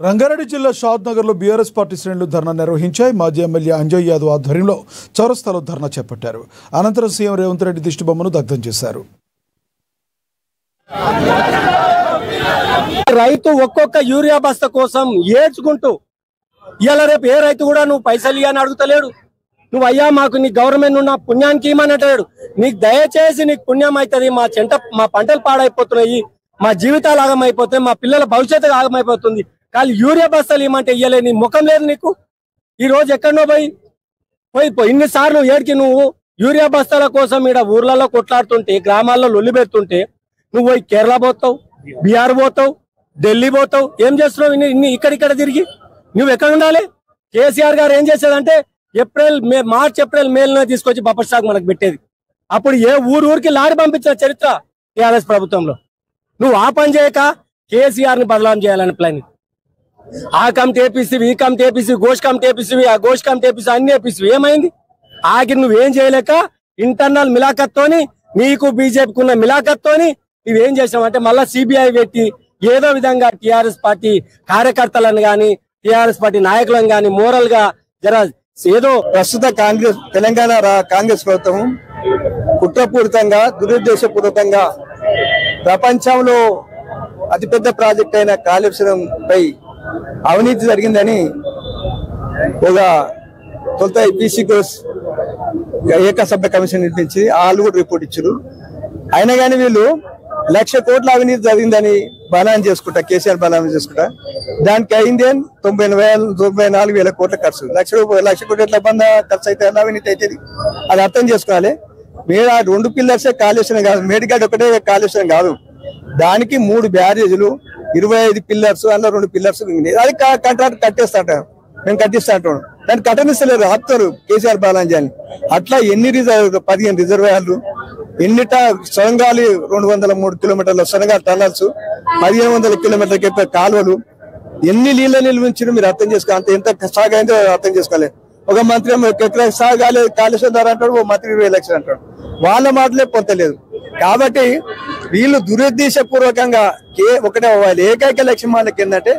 రంగారెడ్డి జిల్లా షాద్ నగర్లో BRS party శ్రేణులు ధర్నా నిర్వహించాయి. మాజీ ఎమ్మెల్యే అంజయ్ యాదవ్ ఆధ్వర్యంలో చౌరస్తాలో ధర్నా చేపట్టారు. అనంతరం సీఎం రేవంత్ రెడ్డి దిష్టిబొమ్మను దగ్ధం చేశారు. రైతు ఒక్కొక్క యూరియా బస్తా కోసం ఏడ్చుకుంటూ ఇలా రేపు ఏ రైతు కూడా నువ్వు పైసలు ఇవ్వని అడుగుతలేడు. నువ్వు అయ్యా మాకు నీ గవర్నమెంట్ ఉన్న పుణ్యానికి ఇవ్వమని అంటాడు. నీకు దయచేసి నీకు పుణ్యం అవుతుంది, మా పంటలు పాడైపోతున్నాయి, మా జీవితాలు ఆగమైపోతాయి, మా పిల్లల భవిష్యత్తు ఆగమైపోతుంది, కానీ యూరియా బస్తాలు ఇవ్వమంటే ఇయ్యలే. నీ ముఖం లేదు నీకు. ఈ రోజు ఎక్కడనో పోయి ఇన్నిసార్లు ఏడికి నువ్వు యూరియా బస్తాల కోసం ఈడ ఊర్లలో కొట్లాడుతుంటే, గ్రామాల్లో లొల్లి పెడుతుంటే నువ్వు పోయి కేరళ పోతావు, బీహార్ పోతావు, ఢిల్లీ పోతావు. ఏం చేస్తున్నావు ఇన్ని ఇక్కడ తిరిగి? నువ్వు ఎక్కడ ఉండాలి? కేసీఆర్ గారు ఏం చేసేదంటే మార్చ్ ఏప్రిల్ మేలో తీసుకొచ్చి బఫర్ స్టాక్ మనకు పెట్టేది. అప్పుడు ఏ ఊరికి లారీ పంపించిన చరిత్ర టీఆర్ఎస్ ప్రభుత్వంలో. నువ్వు ఆ పని చేయక కేసీఆర్ ని బదలాం చేయాలని ప్లాన్. ఆ కమిటీ ఏపీసీవి, ఈ కమిటీ ఏపీసీ, గోష్ కమిటీ ఏపీసీవి, ఆ గోష్ కమిటీ ఏపీసీ, అన్ని ఏపీసీవి. ఏమైంది? ఆగి నువ్వేం చేయలేక ఇంటర్నల్ మిలాఖత్తోని, నీకు బీజేపీకి ఉన్న మిలాఖత్తోని నువ్వేం చేసావంటే మళ్ళా సిబిఐ పెట్టి ఏదో విధంగా టీఆర్ఎస్ పార్టీ కార్యకర్తలను గాని, టీఆర్ఎస్ పార్టీ నాయకులను గాని మోరల్ గా ఏదో ప్రస్తుత తెలంగాణ కాంగ్రెస్ ప్రభుత్వం కుట్రపూరితంగా, దురుద్దేశపూర్వకంగా ప్రపంచంలో అతిపెద్ద ప్రాజెక్ట్ అయిన కాళేశ్వరం పై అవినీతి జరిగిందని ఒక తొలుత ఈపీసీ ఏకసభ్య కమిషన్ నిర్మించి వాళ్ళు కూడా రిపోర్ట్ ఇచ్చారు. అయినా కానీ వీళ్ళు 1,00,000 కోట్ల అవినీతి జరిగిందని బలాన్ని చేసుకుంటా, కేసీఆర్ బలాన్ని చేసుకుంటా, దానికి అయింది 94,000 కోట్ల ఖర్చు. 1,00,000 కోట్ల ఎట్లా బంద ఖర్చు అయితే అవినీతి అవుతుంది. అది అర్థం చేసుకోవాలి. మీరు ఆ 2 పిల్లర్సే కాళేశ్వరం కాదు, మేడిగడ్డ ఒకటే కాళేశ్వరం కాదు, దానికి 3 బ్యారేజీలు, 25 పిల్లర్స్, అందులో 2 పిల్లర్స్. అది కాంట్రాక్ట్ కట్టేస్తా, మేము కట్టిస్తా అంటాం. దాన్ని కట్టనిస్తలేరు, ఆపుతారు కేసీఆర్ బాలాంజీ అని. అట్లా 15 రిజర్వాయర్లు, ఎన్నిట సొరంగాలు, 203 కిలోమీటర్ల సొరంగాలు టనల్స్, 1,500 కిలోమీటర్ల కాలువలు, ఎన్ని నీళ్ళ నిల్వించారు మీరు అర్థం చేసుకోవాలి. అంత ఎంత సాగైందో అర్థం చేసుకోవాలి. ఒక మంత్రి ఎక్కడ సాగాలి కాళేశ్వరం ద్వారా అంటాడు, ఓ మంత్రి 20 లక్షలు అంటాడు. వాళ్ళ మాటలే పొందలేదు. కాబట్టి వీళ్ళు దురుద్దేశపూర్వకంగా ఒకటే ఏకైక లక్ష్యం వాళ్ళకి ఏంటంటే